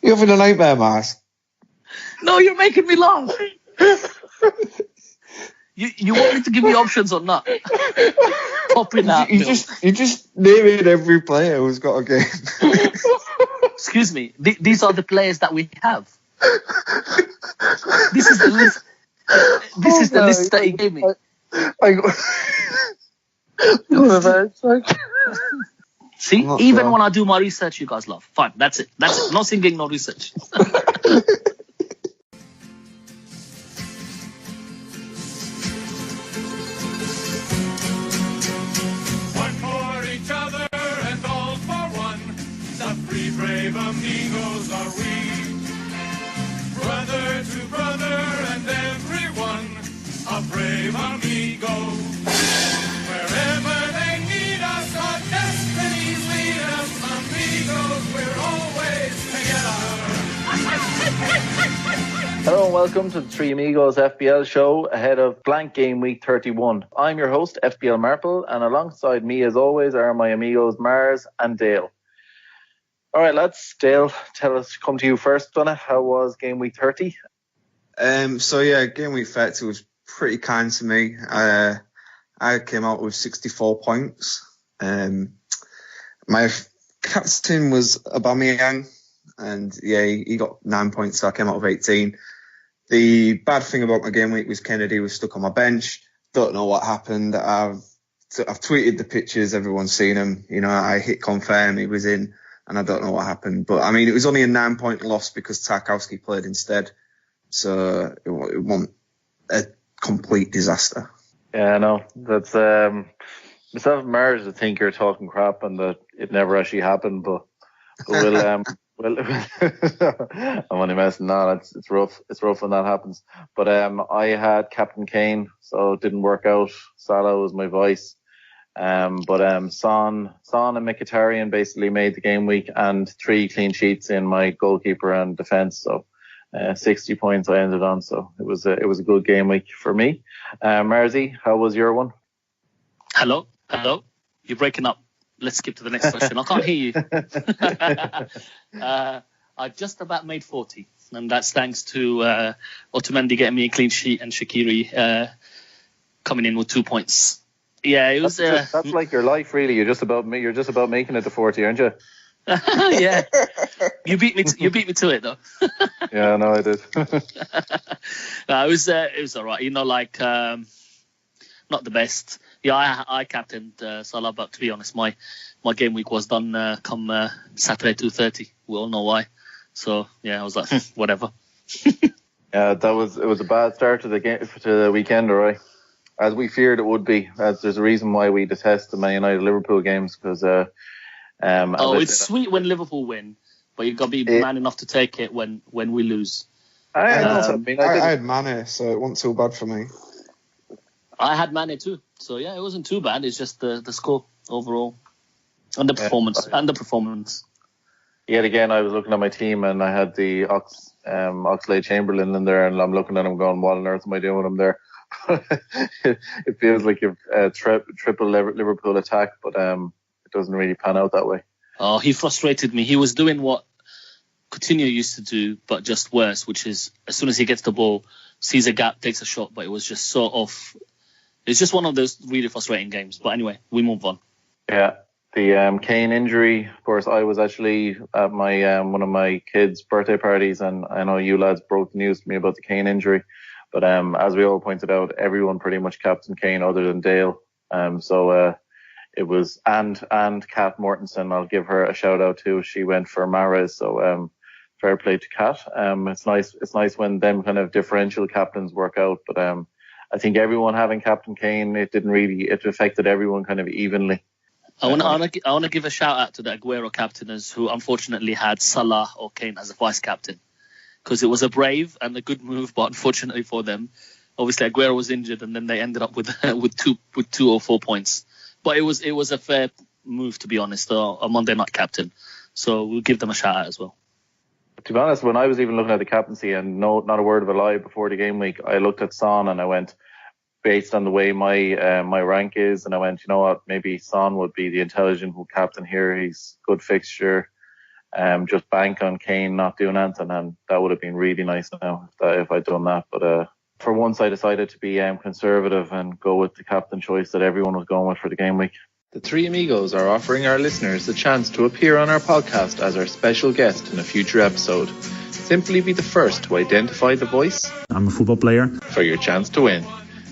You're having a nightmare, Marz. No, you're making me laugh. You want me to give you options or not? Popping that. You just naming every player who's got a game. Excuse me. These are the players that we have. This is the list. This is the list that he gave me. See, even when I do my research, you guys laugh. Fine, that's it. No singing, no research. One for each other and all for one. The three brave amigos are we. Brother to brother and everyone, a brave amigo. Wherever they need us, our destinies lead us. Amigos, we're always together. Hello and welcome to the Three Amigos FPL show ahead of blank game week 31. I'm your host, FPL Marple, and alongside me as always are my amigos Marz and Dale. All right, lads. Dale, come to you first on it. How was game week 30? Game week 30 was pretty kind to me. I came out with 64 points. My captain was Aubameyang, and he got 9 points, so I came out with 18. The bad thing about my game week was Kennedy was stuck on my bench. Don't know what happened. I've tweeted the pictures. Everyone's seen them. You know, I hit confirm. He was in, and I don't know what happened. But I mean, it was only a 9-point loss because Tarkowski played instead. So it wasn't a complete disaster. Yeah, no, that's myself and Marz. I think you're talking crap and that it never actually happened. But we'll well, I'm only messing. No, it's rough. It's rough when that happens. But I had Captain Kane, so it didn't work out. Salah was my vice. But Son and Mkhitaryan basically made the game week, and 3 clean sheets in my goalkeeper and defence. So 60 points I ended on. So it was a good game week for me. Marzi, how was your one? Hello. You're breaking up. Let's skip to the next question. I can't hear you. I just about made 40, and that's thanks to Otamendi getting me a clean sheet and Shaqiri coming in with 2 points. Yeah, it was. That's like your life, really. You're just about making it to 40, aren't you? Yeah, you beat me to it though. Yeah, no, I did. No, it was all right. You know, like not the best. Yeah, I captained Salah, but to be honest, my game week was done come Saturday 2:30. We all know why. So yeah, I was like, whatever. Yeah, it was a bad start to the weekend, all right. As we feared it would be. There's a reason why we detest the Man United Liverpool games, because it's sweet when Liverpool win, but you've got to be man enough to take it when we lose. I had Mane, so it wasn't too bad for me. I had Mane too, so yeah, it wasn't too bad. It's just the score overall and the performance. Yet again, I was looking at my team and I had the Oxlade-Chamberlain in there, and I'm looking at him going, what on earth am I doing with him there? It feels like a triple Liverpool attack, but it doesn't really pan out that way. Oh, he frustrated me. He was doing what Coutinho used to do, but just worse, which is as soon as he gets the ball, sees a gap, takes a shot, but it was just so off. It's just one of those really frustrating games. But anyway, we move on. Yeah, the Kane injury, of course, I was actually at my one of my kids' birthday parties, and I know you lads broke the news to me about the Kane injury. But as we all pointed out, everyone pretty much captained Kane other than Dale. So it was and Kat Mortensen. I'll give her a shout out too. She went for Marz. So fair play to Kat. It's nice when them kind of differential captains work out. But I think everyone having Captain Kane, it affected everyone kind of evenly. I want to give a shout out to the Aguero captainers who unfortunately had Salah or Kane as a vice captain, because it was a brave and a good move, but unfortunately for them, obviously Aguero was injured and then they ended up with 2 or 4 points. But it was a fair move, to be honest, a Monday night captain. So we'll give them a shout out as well. To be honest, when I was even looking at the captaincy, and not a word of a lie before the game week, I looked at Son and I went, based on the way my rank is, and I went, you know what, maybe Son would be the intelligent captain here. He's good fixture. just bank on Kane not doing anything, and that would have been really nice now if I'd done that. But for once, I decided to be conservative and go with the captain choice that everyone was going with for the game week. The three amigos are offering our listeners the chance to appear on our podcast as our special guest in a future episode. Simply be the first to identify the voice. I'm a football player. For your chance to win.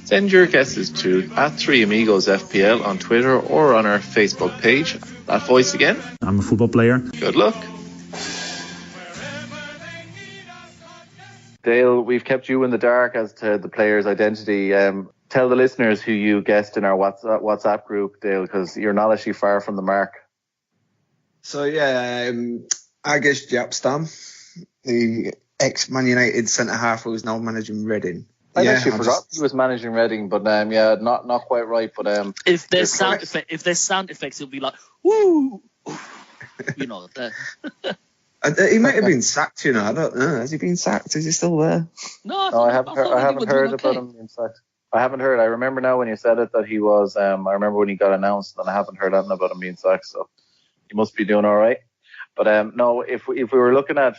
Send your guesses to @3amigosFPL on Twitter or on our Facebook page. That voice again. I'm a football player. Good luck. Dale, we've kept you in the dark as to the player's identity. Tell the listeners who you guessed in our WhatsApp group, Dale, because you're not actually far from the mark. So I guess Jaap Stam, the ex-Man United centre-half who is now managing Reading. I actually forgot he was managing Reading, but not quite right. But if there's sound effects, it'll be like woo, you know. He might have been sacked, you know. I don't know. Has he been sacked? Is he still there? No, I haven't heard about him being sacked. I haven't heard. I remember now when you said it that he was. I remember when he got announced, and I haven't heard anything about him being sacked. So he must be doing all right. But no, if we were looking at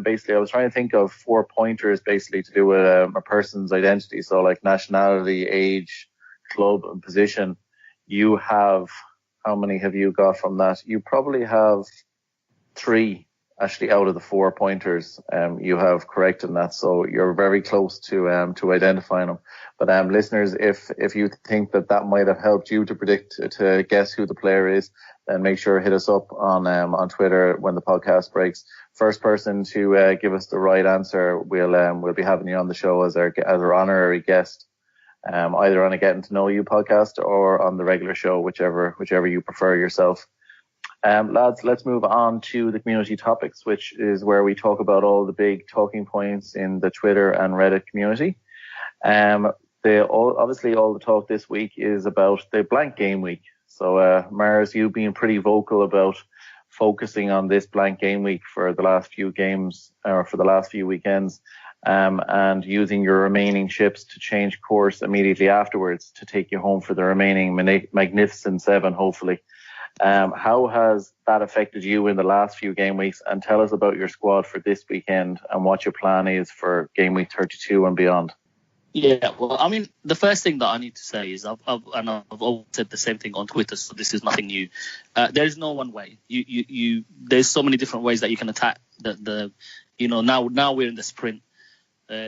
basically, I was trying to think of 4 pointers basically to do with a person's identity. So like nationality, age, club, and position. You have, how many have you got from that? You probably have 3 actually out of the 4 pointers. You have correct in that, so you're very close to identifying them. But listeners, if you think that might have helped you to guess who the player is, then make sure hit us up on Twitter when the podcast breaks. First person to give us the right answer, we'll be having you on the show as our honorary guest, either on a Getting to Know You podcast or on the regular show, whichever you prefer yourself. Lads, let's move on to the community topics, which is where we talk about all the big talking points in the Twitter and Reddit community. Obviously all the talk this week is about the blank game week. So, Marz, you've been pretty vocal about focusing on this blank game week for the last few games, or for the last few weekends, and using your remaining chips to change course immediately afterwards to take you home for the remaining magnificent 7, hopefully. How has that affected you in the last few game weeks? And tell us about your squad for this weekend and what your plan is for game week 32 and beyond. Yeah, well, I mean, the first thing that I need to say is I've always said the same thing on Twitter, so this is nothing new. There is no one way. There's so many different ways that you can attack now we're in the sprint.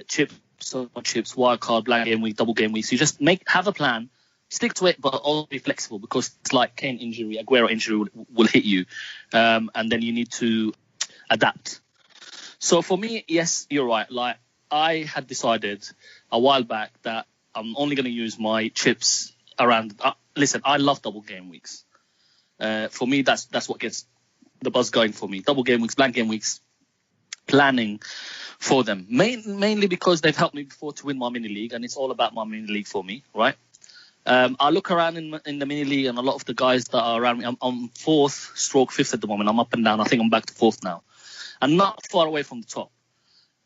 Chips, wild card, blank game week, double game week. So you just have a plan, stick to it, but also be flexible, because it's like Kane injury, Aguero injury will hit you, and then you need to adapt. So for me, yes, you're right. Like, I had decided a while back that I'm only going to use my chips around. Listen, I love double game weeks. For me, that's what gets the buzz going for me. Double game weeks, blank game weeks, planning for them. Mainly because they've helped me before to win my mini league, and it's all about my mini league for me, right? I look around in the mini league, and a lot of the guys that are around me, I'm 4th, stroke 5th at the moment. I'm up and down. I think I'm back to 4th now, and not far away from the top.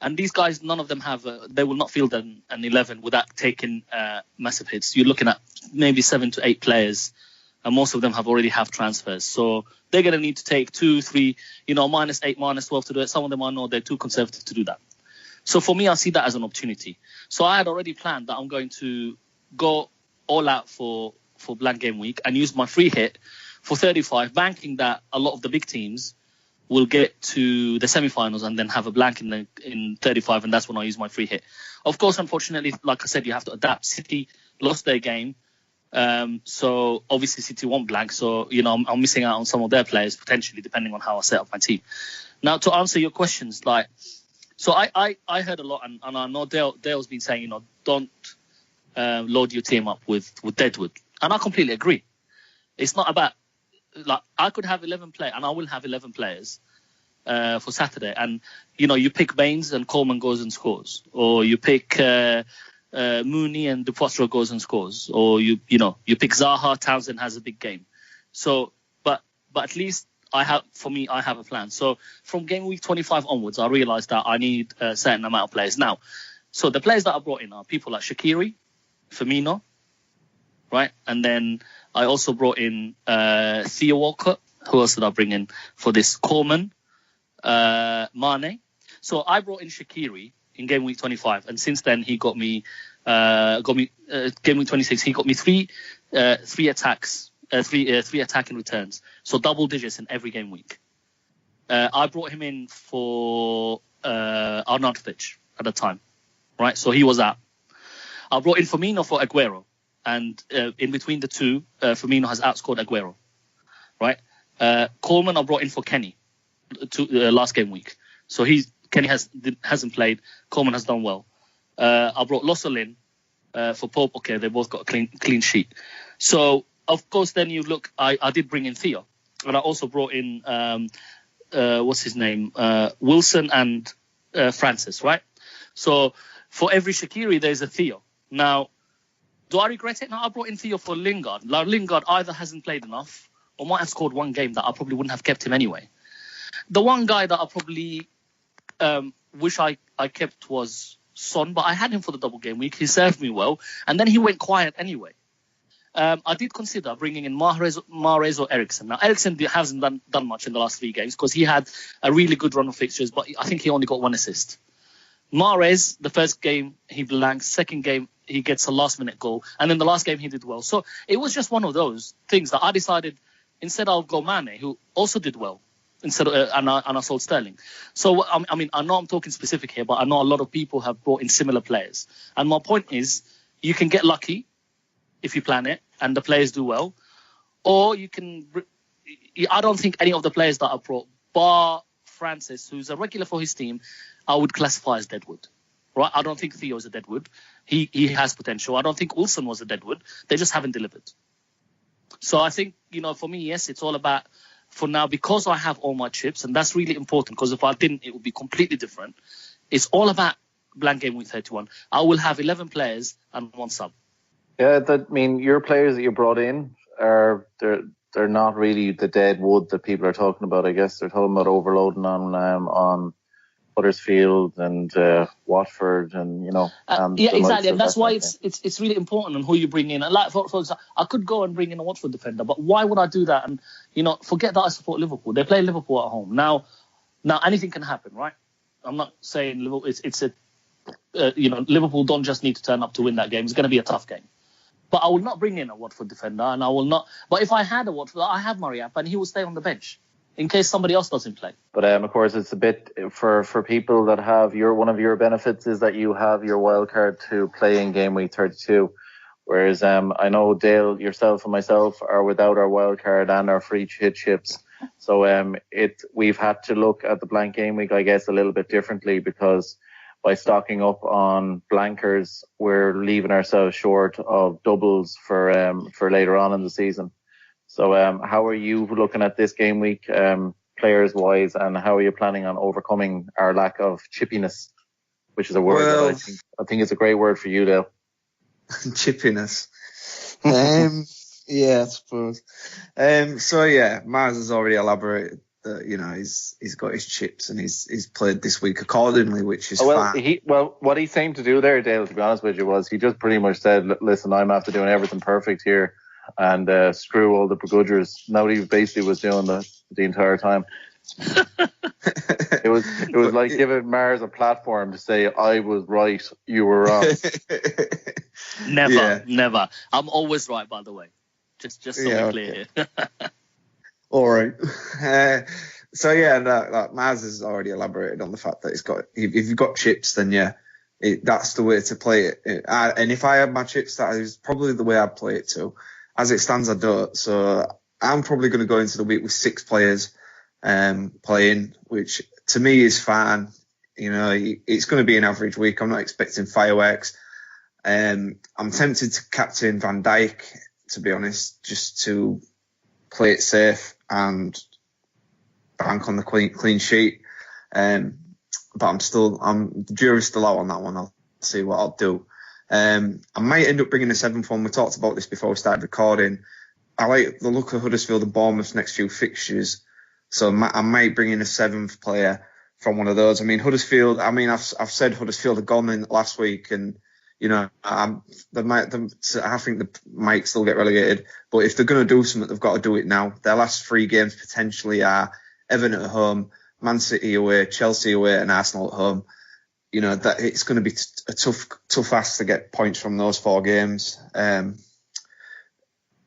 And these guys, none of them they will not field an 11 without taking massive hits. You're looking at maybe 7 to 8 players, and most of them already have transfers. So they're going to need to take 2, 3, -8, -12 to do it. Some of them I know they're too conservative to do that. So for me, I see that as an opportunity. So I had already planned that I'm going to go all out for blank game week and use my free hit for 35, banking that a lot of the big teams will get to the semi-finals and then have a blank in 35, and that's when I use my free hit. Of course, unfortunately, like I said, you have to adapt. City lost their game, so obviously City won't blank. So I'm missing out on some of their players potentially, depending on how I set up my team. Now, to answer your questions, so I heard a lot, and I know Dale's been saying, don't load your team up with Deadwood, and I completely agree. It's not about. I could have 11 players, and I will have 11 players for Saturday. And, you pick Baines and Coleman goes and scores. Or you pick Mooney and DePostro goes and scores. Or, you pick Zaha, Townsend has a big game. So, but at least I have a plan. So from game week 25 onwards, I realized that I need a certain amount of players. Now, so the players that I brought in are people like Shaqiri, Firmino, right? And then I also brought in Theo Walcott. Who else did I bring in for this? Coleman, Mane. So I brought in Shaqiri in game week 25, and since then he got me game week 26. He got me three attacks, three attacking returns, so double digits in every game week. I brought him in for Arnautovic at the time, right? So he was out. I brought in Firmino for Aguero, and in between the two, Firmino has outscored Aguero, right? Coleman I brought in for Kenny last game week, so Kenny hasn't played. Coleman has done well. I brought Lossell in for Pope. Okay, they both got a clean sheet. So of course, then you look. I did bring in Theo, and I also brought in what's his name, Wilson and Francis, right? So for every Shaqiri, there's a Theo. Now, do I regret it? No, I brought in Theo for Lingard. Now, Lingard either hasn't played enough or might have scored one game that I probably wouldn't have kept him anyway. The one guy that I probably wish I kept was Son, but I had him for the double game week. He served me well, and then he went quiet anyway. I did consider bringing in Marz or Eriksen. Now, Eriksen hasn't done much in the last 3 games because he had a really good run of fixtures, but I think he only got 1 assist. Marz, the first game, he blanks. Second game, he gets a last-minute goal. And in the last game, he did well. So it was just one of those things that I decided instead I'll go Mane, who also did well, instead of, and I sold Sterling. So, I mean, I know I'm talking specific here, but I know a lot of people have brought in similar players. And my point is, you can get lucky if you plan it and the players do well, or you can. I don't think any of the players that I brought, bar Francis, who's a regular for his team, I would classify as deadwood. Right? I don't think Theo's a deadwood. He has potential. I don't think Wilson was a deadwood. They just haven't delivered. So I think, for me, yes, it's all about, for now, because I have all my chips, and that's really important, because if I didn't, it would be completely different. It's all about blank game week 31. I will have 11 players and 1 sub. Yeah, your players that you brought in they're not really the dead wood that people are talking about. I guess they're talking about overloading on Huddersfield and Watford and yeah, exactly, and that's why it's really important on who you bring in. And like for example, I could go and bring in a Watford defender, but why would I do that? And forget that I support Liverpool. They play Liverpool at home now. Anything can happen, right? I'm not saying Liverpool. It's a Liverpool don't just need to turn up to win that game. It's going to be a tough game. But I will not bring in a Watford defender, and I will not. But if I had a Watford, I have Mariap, and he will stay on the bench in case somebody else doesn't play. But of course, it's a bit for people that have one of your benefits is that you have your wild card to play in game week 32. Whereas I know Dale, yourself, and myself are without our wild card and our free hit chips. So we've had to look at the blank game week, I guess, a little bit differently, because by stocking up on blankers, we're leaving ourselves short of doubles for later on in the season. So how are you looking at this game week, players-wise, and how are you planning on overcoming our lack of chippiness, which is a word that I think is a great word for you, Dale. Chippiness. Yeah, I suppose. So yeah, Marz has already elaborated that he's got his chips and he's played this week accordingly, which is fine. What he seemed to do there, Dale, to be honest with you, was he just pretty much said, "Listen, I'm after doing everything perfect here, and screw all the begrudgers." Nobody basically was doing the entire time. It was like giving Marz a platform to say, "I was right, you were wrong." Never. I'm always right, by the way. Just so we're clear here. All right. So yeah, Marz has already elaborated on the fact that if you've got chips, then that's the way to play it. And if I had my chips, that is probably the way I'd play it too. As it stands, I don't. So I'm probably going to go into the week with 6 players playing, which to me is fine. It's going to be an average week. I'm not expecting fireworks. I'm tempted to captain Van Dijk, to be honest, just to play it safe and bank on the clean sheet. But the jury's still out on that one. I'll see what I'll do. I might end up bringing a 7th one. We talked about this before we started recording. I like the look of Huddersfield and Bournemouth's next few fixtures, so I might bring in a 7th player from one of those. I mean, Huddersfield. I've said Huddersfield had gone in last week, and I think they might still get relegated. But if they're going to do something, they've got to do it now. Their last 3 games potentially are Everton at home, Man City away, Chelsea away, and Arsenal at home. You know, that it's going to be a tough ask to get points from those 4 games.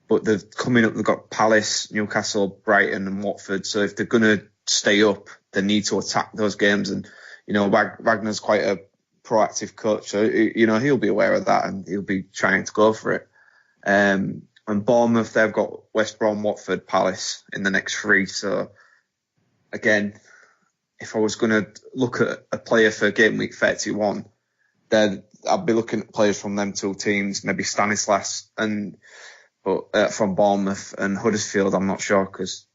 But they're coming up, they've got Palace, Newcastle, Brighton and Watford. So if they're going to stay up, they need to attack those games. And, you know, Wagner's quite a proactive coach. So, you know, he'll be aware of that and he'll be trying to go for it. And Bournemouth, they've got West Brom, Watford, Palace in the next 3. So, again, if I was going to look at a player for game week 31, then I'd be looking at players from them 2 teams, maybe Stanislas but from Bournemouth and Huddersfield. I'm not sure because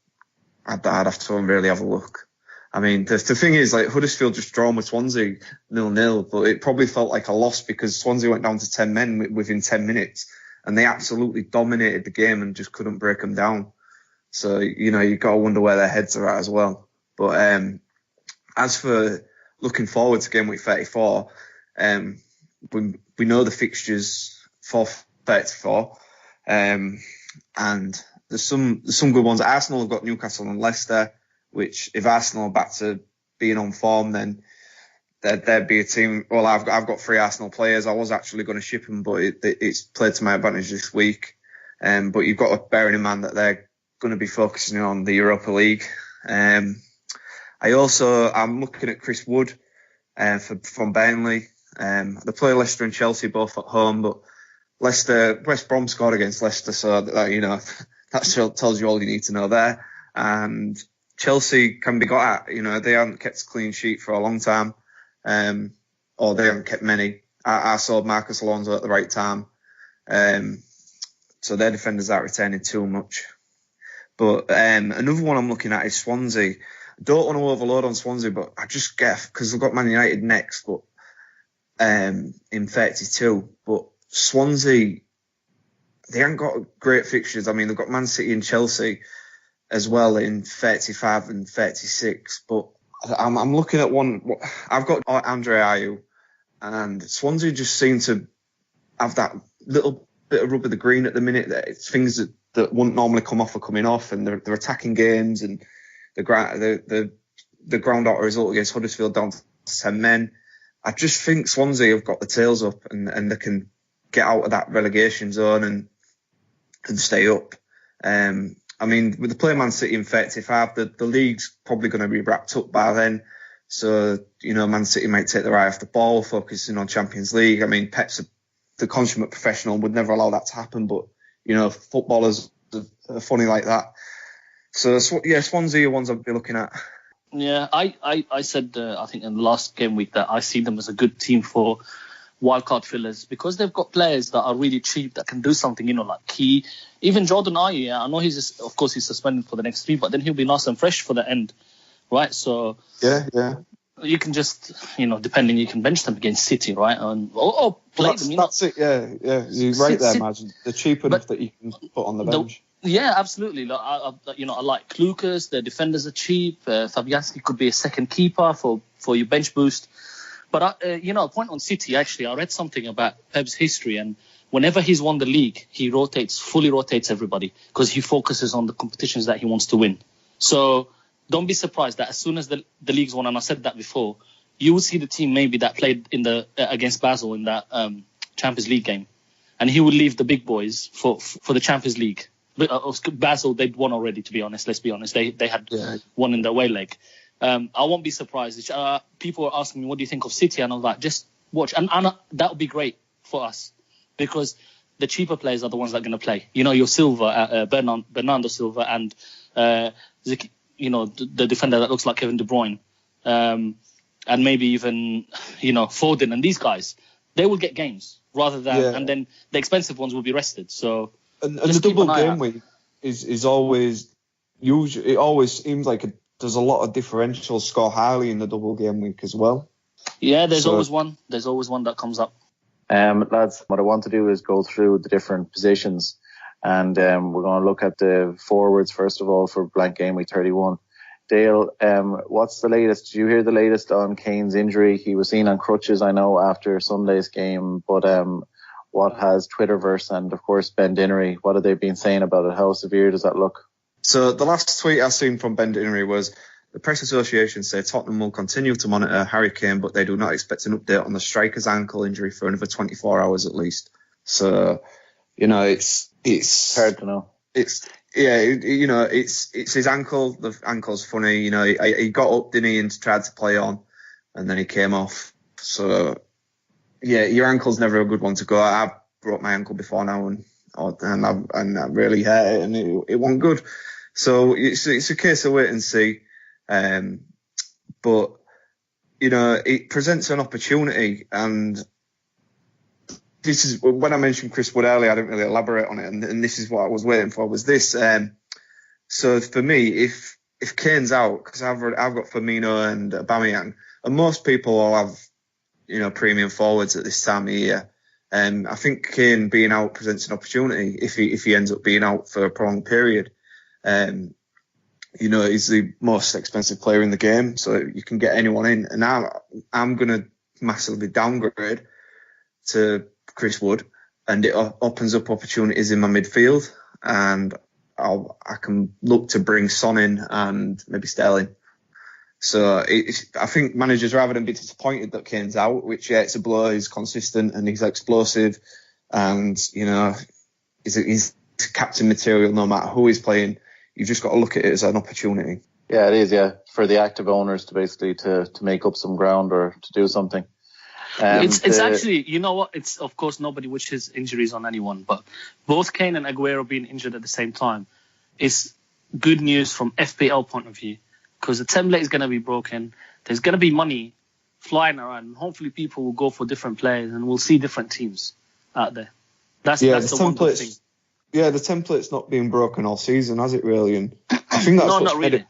I'd have to really have a look. I mean, the thing is, like, Huddersfield just drawn with Swansea 0-0, but it probably felt like a loss because Swansea went down to 10 men within 10 minutes and they absolutely dominated the game and just couldn't break them down. So, you know, you've got to wonder where their heads are at as well. But as for looking forward to game week 34, we know the fixtures for 34. And there's some good ones. Arsenal have got Newcastle and Leicester, which if Arsenal are back to being on form, then there'd be a team. Well, I've got 3 Arsenal players. I was actually going to ship them, but it's played to my advantage this week. But you've got to bear in mind that they're going to be focusing on the Europa League. I'm looking at Chris Wood from Burnley. They play Leicester and Chelsea both at home, but West Brom scored against Leicester, so that, you know, that tells you all you need to know there. And Chelsea can be got at. You know, they haven't kept a clean sheet for a long time, or they haven't kept many. I saw Marcus Alonso at the right time, so their defenders aren't returning too much. But another one I'm looking at is Swansea. I don't want to overload on Swansea, but I just get, because they've got Man United next, but in 32, but Swansea, they haven't got great fixtures. I mean, they've got Man City and Chelsea as well in 35 and 36. But I'm looking at one. I've got Andre Ayew, and Swansea just seem to have that little bit of rub of the green at the minute. That it's things that wouldn't normally come off are coming off, and they're attacking games. And the ground out a result against Huddersfield down to 10 men. I just think Swansea have got the tails up, and they can get out of that relegation zone and stay up. I mean, with the play Man City in 35, the league's probably going to be wrapped up by then. So, you know, Man City might take their eye off the ball, focusing on Champions League. I mean, Pep's the consummate professional, would never allow that to happen. But, you know, footballers are funny like that. So, yeah, Swansea are ones I'd be looking at. Yeah, I said, I think in the last game week, that I see them as a good team for wildcard fillers because they've got players that are really cheap that can do something, you know, like Key. Even Jordan Ayew, yeah, I know he's suspended for the next 3, but then he'll be nice and fresh for the end, right? So yeah, you can just, you know, depending, you can bench them against City, right? Or play them. That's it. Yeah. You're right there, Imagine they're cheap enough that you can put on the bench. Yeah, absolutely. Like, I like Lucas. The defenders are cheap. Fabianski could be a second keeper for your bench boost. But, a point on City, actually, I read something about Pep's history, and whenever he's won the league, he fully rotates everybody because he focuses on the competitions that he wants to win. So don't be surprised that as soon as the league's won, and I said that before, you will see the team maybe that played in against Basel in that Champions League game, and he would leave the big boys for the Champions League. Basel, they'd won already, to be honest. Let's be honest. They had won in the away leg. I won't be surprised. People are asking me, what do you think of City and all that? Just watch. And that would be great for us because the cheaper players are the ones that are going to play. You know, your Silva, Bernardo Silva, and, the defender that looks like Kevin De Bruyne. And maybe even, Foden and these guys. They will get games rather than, and then the expensive ones will be rested. So, and the double game week is always, usually, it always seems like there's a lot of differentials score highly in the double game week as well. Yeah, there's always one. There's always one that comes up. Lads, what I want to do is go through the different positions, and we're going to look at the forwards first of all for blank game week 31. Dale, what's the latest? Did you hear the latest on Kane's injury? He was seen on crutches, I know, after Sunday's game, but what has Twitterverse and, of course, Ben Dinnery, what have they been saying about it? How severe does that look? So the last tweet I seen from Ben Dinnery was The press association say Tottenham will continue to monitor Harry Kane, but they do not expect an update on the striker's ankle injury for another 24 hours at least. So, it's hard to know. It's his ankle. The ankle's funny. He got up, didn't he, and tried to play on, and then he came off. So, yeah, your ankle's never a good one to go. I've broke my ankle before now, and I really hurt it, and it wasn't good. So it's a case of wait and see. But it presents an opportunity, and this is when I mentioned Chris Wood earlier. I didn't really elaborate on it, and this is what I was waiting for. Was this? So for me, if Kane's out, because I've got Firmino and Aubameyang, and most people will have premium forwards at this time of year. I think Kane being out presents an opportunity if he ends up being out for a prolonged period. He's the most expensive player in the game, so you can get anyone in. And I'm going to massively downgrade to Chris Wood, and it opens up opportunities in my midfield, and I can look to bring Son in and maybe Sterling. So I think managers, rather than be disappointed that Kane's out, which it's a blow, he's consistent and he's explosive, and he's captain material no matter who he's playing. You've just got to look at it as an opportunity. Yeah, it is. Yeah, for the active owners to basically to make up some ground or to do something. It's actually, you know what? It's, of course, nobody wishes injuries on anyone, but both Kane and Aguero being injured at the same time is good news from FPL point of view, because the template is going to be broken. There's going to be money flying around, and hopefully people will go for different players, and we'll see different teams out there. That's the one good thing. Yeah, the template's not been broken all season, has it really? And I think that's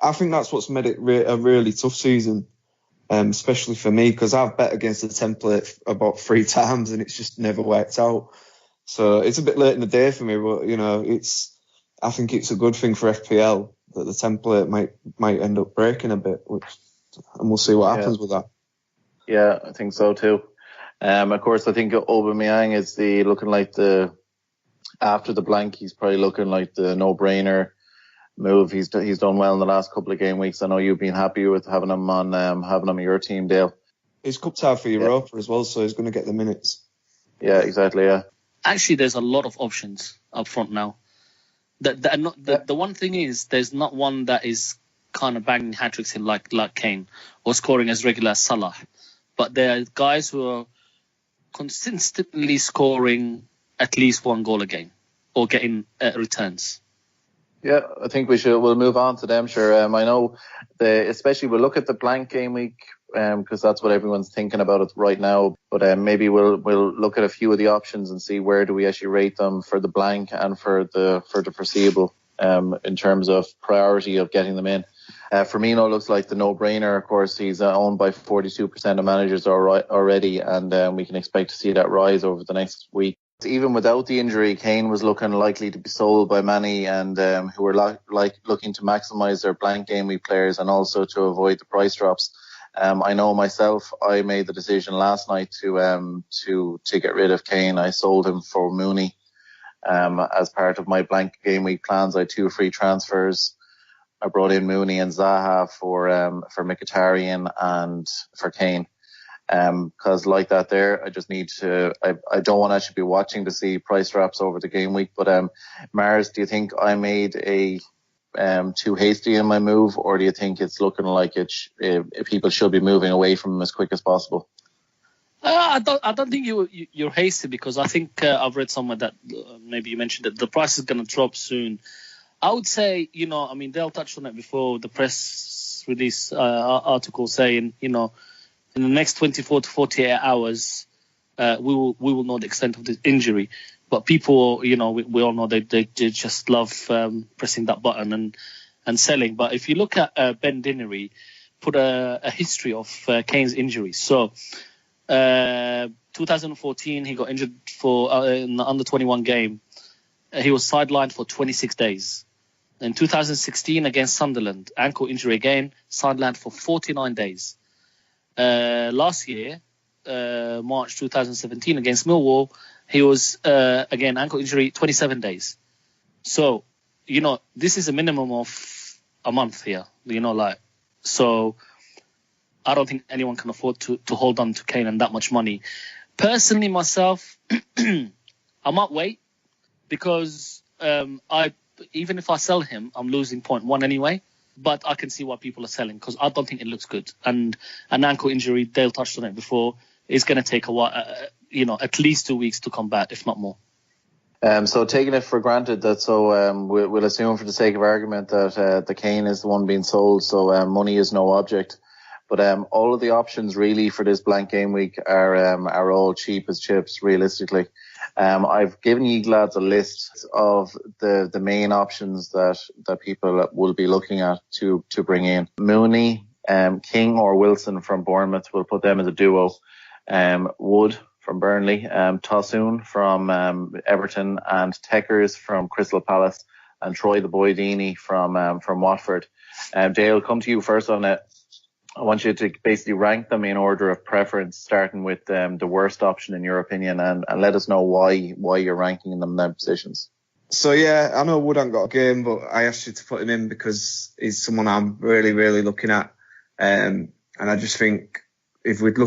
I think that's what's made it a really tough season. Especially for me, because I've bet against the template about 3 times and it's just never worked out. So it's a bit late in the day for me, but I think it's a good thing for FPL that the template might end up breaking a bit, and we'll see what happens with that. Yeah, I think so too. Of course, I think Aubameyang is looking like after the blank, he's probably looking like the no-brainer move. He's done well in the last couple of game weeks. I know you've been happy with having him on your team, Dale. He's cup tied for Europa as well, so he's going to get the minutes. Yeah, exactly. Yeah. Actually, there's a lot of options up front now. The one thing is, there's not one that is kind of banging hat-tricks in like Kane or scoring as regular as Salah, but there are guys who are consistently scoring at least 1 goal a game or getting returns. Yeah, I think we'll move on to them. Sure. I know especially we'll look at the blank game week because that's what everyone's thinking about it right now. But maybe we'll look at a few of the options and see where do we actually rate them for the blank and for the foreseeable in terms of priority of getting them in. Firmino looks like the no-brainer. Of course, he's owned by 42% of managers already, and we can expect to see that rise over the next week. Even without the injury, Kane was looking likely to be sold by many, and who were looking to maximise their blank game week players and also to avoid the price drops. I know myself, I made the decision last night to get rid of Kane. I sold him for Mooney as part of my blank game week plans. I had 2 free transfers. I brought in Mooney and Zaha for Mkhitaryan and for Kane. Because like that there, I just need to, I don't want to actually be watching to see price drops over the game week. But Marz, do you think I made too hasty in my move, or do you think it's looking like people should be moving away from him as quick as possible? I don't think you're hasty, because I think I've read somewhere that maybe you mentioned that the price is going to drop soon. I would say, they'll touch on it before the press release article saying, in the next 24 to 48 hours, we will know the extent of the injury. But people, we all know they just love pressing that button and selling. But if you look at Ben Dinnery, put a history of Kane's injuries. So 2014, he got injured in the under-21 game. He was sidelined for 26 days. In 2016 against Sunderland, ankle injury again, sidelined for 49 days. Last year, March 2017 against Millwall, he was again ankle injury, 27 days. So this is a minimum of a month here, so I don't think anyone can afford to hold on to Kane and that much money. Personally, myself, I might wait because even if I sell him, I'm losing 0.1 anyway. But I can see why people are selling because I don't think it looks good. And an ankle injury, Dale touched on it before, is going to take a while, at least 2 weeks to come back, if not more. So taking it for granted that, we'll assume for the sake of argument that the Kane is the one being sold, so money is no object. But all of the options really for this blank game week are all cheap as chips, realistically. I've given you lads a list of the main options that people will be looking at to bring in. Mooney, King or Wilson from Bournemouth, we'll put them as a duo. Wood from Burnley, Tosun from Everton, and Teckers from Crystal Palace, and Troy the Boy Deeney from Watford. Dale, come to you first on it. I want you to basically rank them in order of preference, starting with the worst option in your opinion, and let us know why you're ranking them in their positions. So yeah, I know Wood hasn't got a game, but I asked you to put him in because he's someone I'm really, really looking at. And I just think if we'd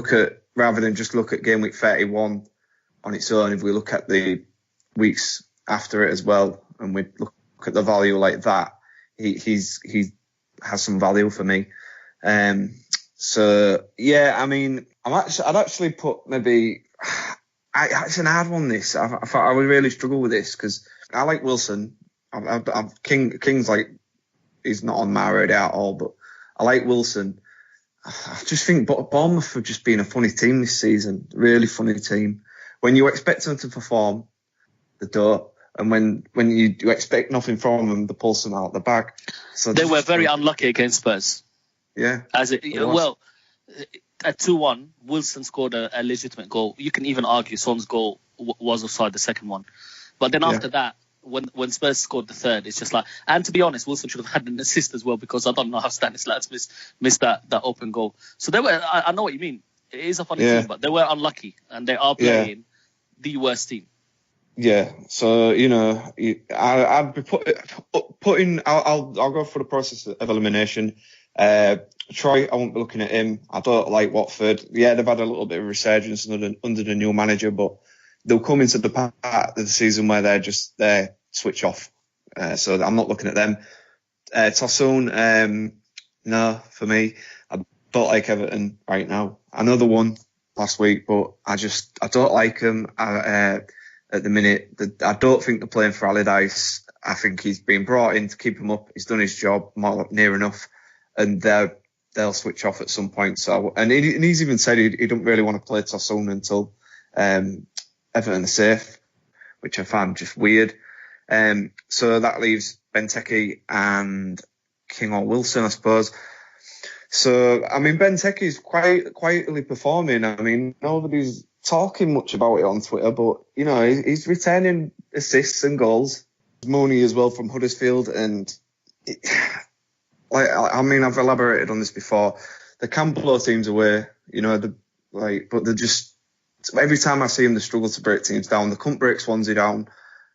rather than just look at game week 31 on its own, if we look at the weeks after it as well, and we look at the value like that, he has some value for me. So yeah, I mean, I'd actually put maybe, it's an hard one this. I thought I would really struggle with this because I like Wilson. King's like, he's not on my radar at all, but I like Wilson. I just think Bournemouth have just been a funny team this season, really funny team. When you expect them to perform, they don't. And when you expect nothing from them, they pull some out the bag. So they were very unlucky against Spurs. Yeah. At 2-1, Wilson scored a legitimate goal. You can even argue Son's goal was offside, the second one. But then after that, when Spurs scored the third, it's just like... And to be honest, Wilson should have had an assist as well because I don't know how Stanislas missed that open goal. So they were... I know what you mean. It is a funny team, but they were unlucky and they are playing the worst team. Yeah, so I'd be putting. I'll go through the process of elimination. Troy, I won't be looking at him. I don't like Watford. Yeah, they've had a little bit of resurgence under the new manager, but they'll come into the part of the season where they switch off. So I'm not looking at them. Tosun, no, for me, I don't like Everton right now. Another one last week, but I don't like them. At the minute, I don't think they're playing for Allardyce. I think he's been brought in to keep him up. He's done his job near enough, and they'll switch off at some point. So, and he's even said he don't really want to play Tosun until Everton are safe, which I find just weird. So that leaves Benteke and King or Wilson, I suppose. So, I mean, Benteke's quietly performing. I mean, nobody's talking much about it on Twitter, but he's returning assists and goals. Mooney as well from Huddersfield, and I've elaborated on this before. They can blow teams away, but they're just, every time I see them, they struggle to break teams down. They couldn't break Swansea down,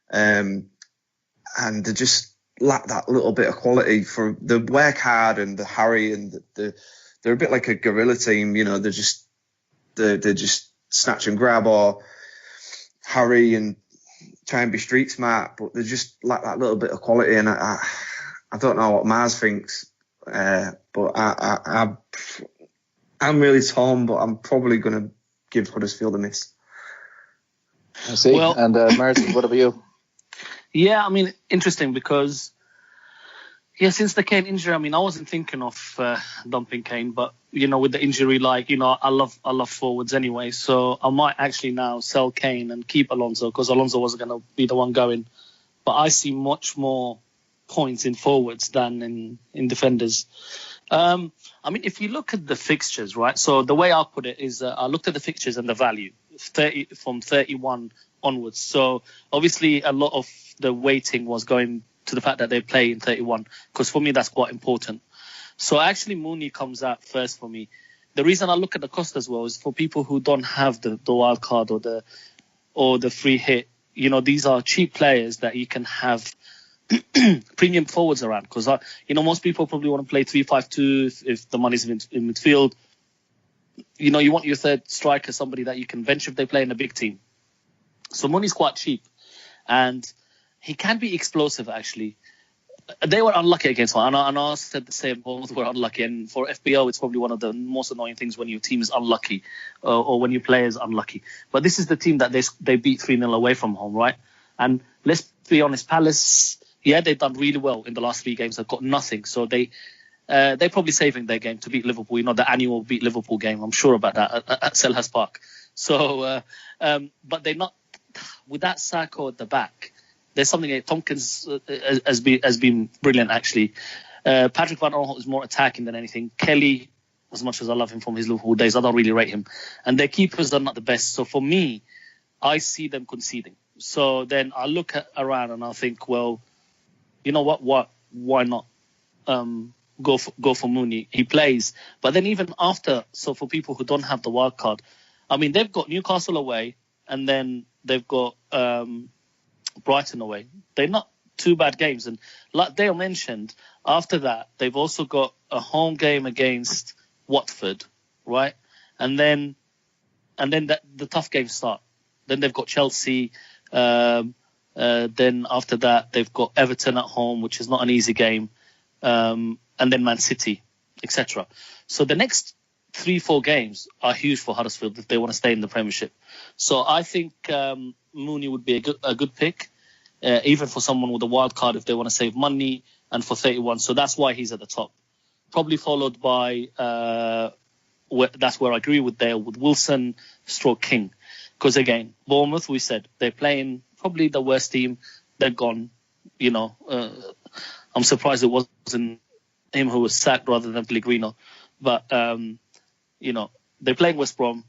and they just lack that little bit of quality. For the work hard and the harry, and they're a bit like a guerrilla team. They're just snatch and grab or hurry and try and be street smart, but they just lack that little bit of quality. And I don't know what Marz thinks, but I'm really torn, but I'm probably going to give Huddersfield a miss. I see. Well, and Marz, what about you? Yeah, I mean, interesting because since the Kane injury, I mean, I wasn't thinking of dumping Kane, but with the injury, I love forwards anyway, so I might actually now sell Kane and keep Alonso because Alonso wasn't going to be the one going. But I see much more points in forwards than in defenders. I mean, if you look at the fixtures, right? So the way I put it is, I looked at the fixtures and the value from 31 onwards. So obviously, a lot of the weighting was going to the fact that they play in 31, because for me that's quite important. So actually Mooney comes out first for me. The reason I look at the cost as well is for people who don't have the wild card or the free hit. These are cheap players that you can have premium forwards around, because most people probably want to play 3-5-2 if the money's in midfield. You want your third striker, somebody that you can bench if they play in a big team. So Mooney's quite cheap, and he can be explosive, actually. They were unlucky against one, and I said the same. Both were unlucky, and for FPL, it's probably one of the most annoying things when your team is unlucky, or when your player is unlucky. But this is the team that they beat 3-0 away from home, right? And let's be honest, Palace, they've done really well in the last 3 games. They've got nothing, so they're probably saving their game to beat Liverpool. The annual beat Liverpool game. I'm sure about that at Selhurst Park. So, but they're not with that Saka at the back. There's something that Tompkins has been brilliant, actually. Patrick Van Aanholt is more attacking than anything. Kelly, as much as I love him from his Liverpool days, I don't really rate him. And their keepers are not the best. So for me, I see them conceding. So then I look around and I think, well, you know what? Why not go for Mooney? He plays. But then even after, so for people who don't have the wild card, I mean, they've got Newcastle away, and then they've got Brighton away. They're not 2 bad games. And like Dale mentioned, after that, they've also got a home game against Watford, right? And then the tough games start. Then they've got Chelsea. Then after that, they've got Everton at home, which is not an easy game. And then Man City, etc. So the next 3-4 games are huge for Huddersfield if they want to stay in the Premiership. So I think Mooney would be a good pick, even for someone with a wild card if they want to save money, and for 31. So that's why he's at the top. Probably followed by, that's where I agree with Dale, with Wilson, King. Because again, Bournemouth, we said, they're playing probably the worst team. They're gone. I'm surprised it wasn't him who was sacked rather than Pellegrino. But, they're playing West Brom.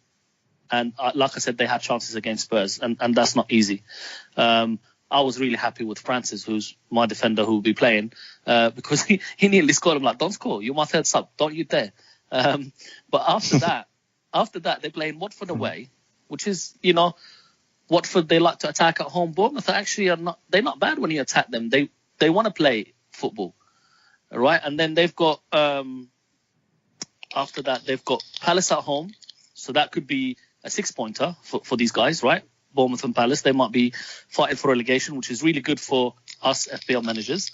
And like I said, they had chances against Spurs, and that's not easy. I was really happy with Francis, who's my defender, who will be playing, because he nearly scored. I'm like, don't score. You're my third sub. Don't you dare. But after that, they're playing Watford away, which is, Watford, they like to attack at home. Bournemouth actually they're not bad when you attack them. They want to play football, right? And then they've got, after that, they've got Palace at home. So that could be a 6-pointer for these guys, right? Bournemouth and Palace, they might be fighting for relegation, which is really good for us FPL managers.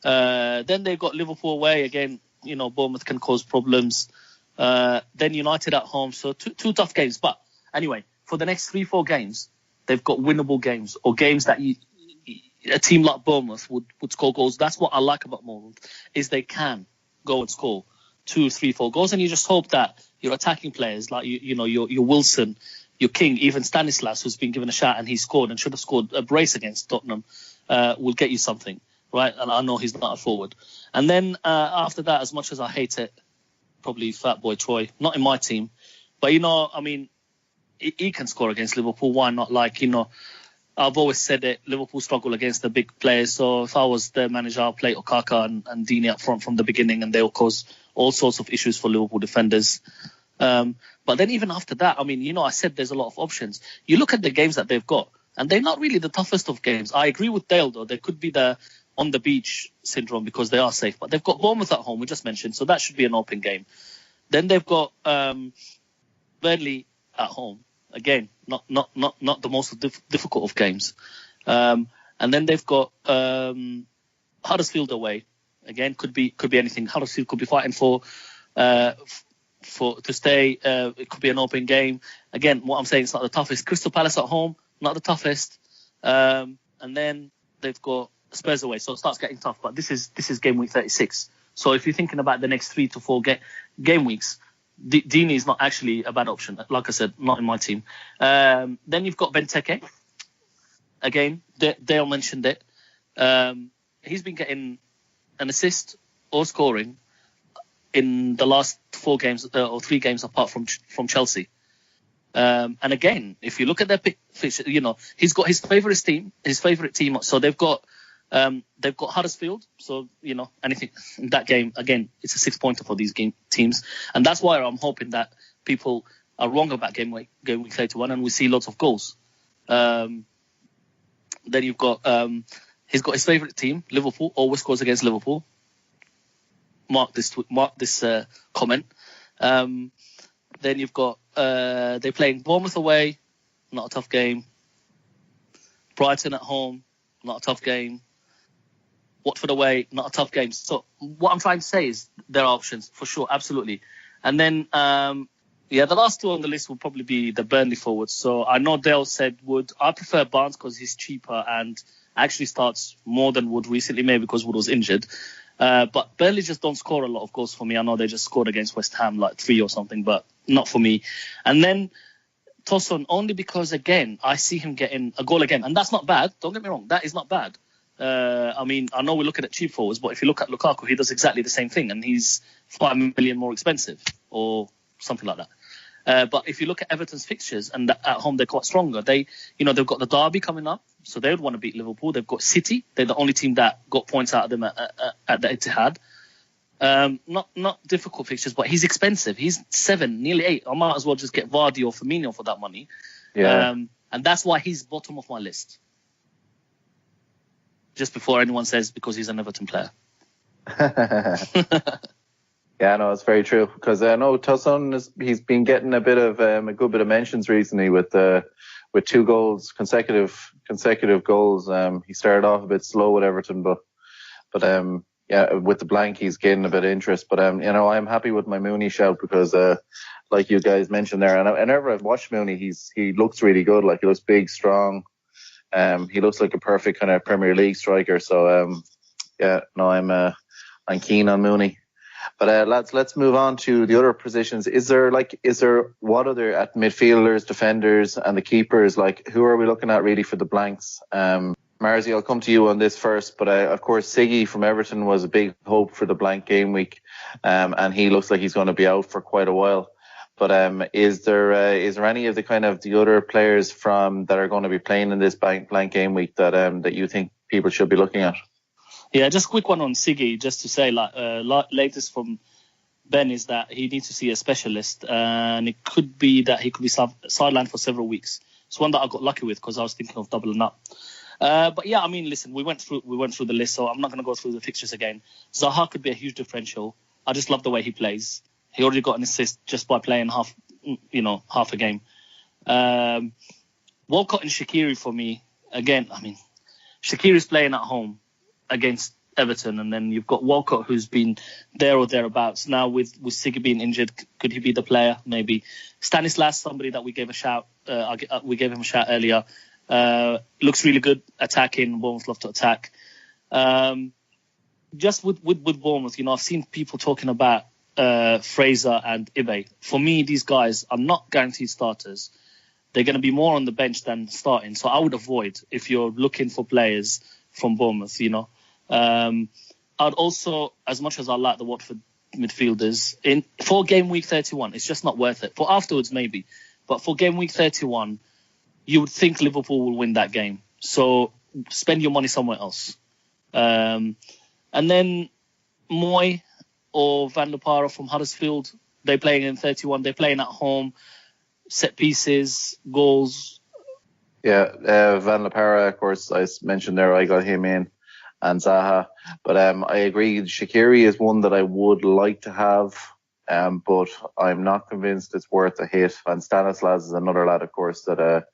Then they've got Liverpool away. Again, Bournemouth can cause problems. Then United at home. So two tough games. But anyway, for the next 3-4 games, they've got winnable games, or games that a team like Bournemouth would score goals. That's what I like about Bournemouth, is they can go and score 2, 3, 4 goals. And you just hope that your attacking players, like your Wilson, your King, even Stanislas, who's been given a shot and he scored and should have scored a brace against Tottenham, will get you something, right? And I know he's not a forward. And then after that, as much as I hate it, probably Fat Boy Troy, not in my team, but he can score against Liverpool. Why not? I've always said it, Liverpool struggle against the big players. So if I was their manager, I'll play Okaka and Dini up front from the beginning, and they'll cause all sorts of issues for Liverpool defenders. But then even after that, I said there's a lot of options. You look at the games that they've got, and they're not really the toughest of games. I agree with Dale, though. There could be the on the beach syndrome because they are safe. But they've got Bournemouth at home, we just mentioned, so that should be an open game. Then they've got Burnley at home. Again, not the most difficult of games. And then they've got Huddersfield away. Again, could be anything. Huddersfield could be fighting for to stay. It could be an open game. Again, what I'm saying, it's not the toughest. Crystal Palace at home, not the toughest. And then they've got Spurs away, so it starts getting tough. But this is game week 36. So if you're thinking about the next 3 to 4 game weeks, Dini is not actually a bad option. Like I said, not in my team. Then you've got Benteke. Again, Dale mentioned it. He's been getting an assist or scoring in the last 4 games or 3 games apart from Chelsea. And again, if you look at their picture, he's got his favourite team. So they've got Huddersfield. So, anything in that game, again, it's a 6-pointer for these teams. And that's why I'm hoping that people are wrong about game week 31 and we see lots of goals. Then you've got He's got his favourite team, Liverpool. Always scores against Liverpool. Mark this comment. Then you've got they're playing Bournemouth away, not a tough game. Brighton at home, not a tough game. Watford away, not a tough game. So what I'm trying to say is there are options for sure, absolutely. And then the last two on the list will probably be the Burnley forwards. So I know Dale said Wood. I prefer Barnes because he's cheaper and actually starts more than Wood recently, maybe because Wood was injured. But Burnley just don't score a lot of goals for me. I know they just scored against West Ham like 3 or something, but not for me. And then Tosun, only because, again, I see him getting a goal again. And that's not bad. Don't get me wrong. That is not bad. I mean, I know we're looking at cheap forwards, but if you look at Lukaku, he does exactly the same thing, and he's 5 million more expensive or something like that. But if you look at Everton's fixtures, and at home they're quite stronger. They've got the derby coming up, so they would want to beat Liverpool. They've got City. They're the only team that got points out of them at the Etihad. Not difficult fixtures, but he's expensive. He's 7, nearly 8. I might as well just get Vardy or Firmino for that money. Yeah. And that's why he's bottom of my list. Just before anyone says because he's an Everton player. Yeah, no, it's very true. Because I know Tosun he's been getting a bit of a good bit of mentions recently with 2 goals, consecutive goals. He started off a bit slow with Everton, but yeah, with the blank he's getting a bit of interest. But I'm happy with my Mooney shout because like you guys mentioned there, and whenever I've watched Mooney, he looks really good. Like he looks big, strong. He looks like a perfect kind of Premier League striker. So I'm keen on Mooney. But lads, let's move on to the other positions. Is there what other at midfielders, defenders, and the keepers? Like, who are we looking at really for the blanks? Marzi, I'll come to you on this first. But of course, Siggy from Everton was a big hope for the blank game week, and he looks like he's going to be out for quite a while. But is there any of the other players that are going to be playing in this blank game week that you think people should be looking at? Yeah, just a quick one on Siggy, just to say, latest from Ben is that he needs to see a specialist, and it could be that he could be sidelined for several weeks. It's one that I got lucky with because I was thinking of doubling up. But yeah, I mean, listen, we went through the list, so I'm not going to go through the fixtures again. Zaha could be a huge differential. I just love the way he plays. He already got an assist just by playing half a game. Walcott and Shaqiri for me, again, I mean, Shaqiri's playing at home against Everton, and then you've got Walcott who's been there or thereabouts. Now with Siggy being injured, could he be the player? Maybe. Stanislas, somebody that we gave a shout. We gave him a shout earlier. Looks really good attacking. Bournemouth love to attack. Just with Bournemouth, I've seen people talking about Fraser and Ibe. For me, these guys are not guaranteed starters. They're going to be more on the bench than starting. So I would avoid if you're looking for players from Bournemouth, I'd also, as much as I like the Watford midfielders, for game week 31, it's just not worth it. For afterwards, maybe. But for game week 31, you would think Liverpool will win that game. So spend your money somewhere else. And then Moy or Van der Para from Huddersfield, they're playing in 31. They're playing at home, set pieces, goals. Yeah, Van der Para, of course, I mentioned there, I got him in, and Zaha. But I agree, Shaqiri is one that I would like to have, but I'm not convinced it's worth a hit. And Stanislas is another lad, of course, that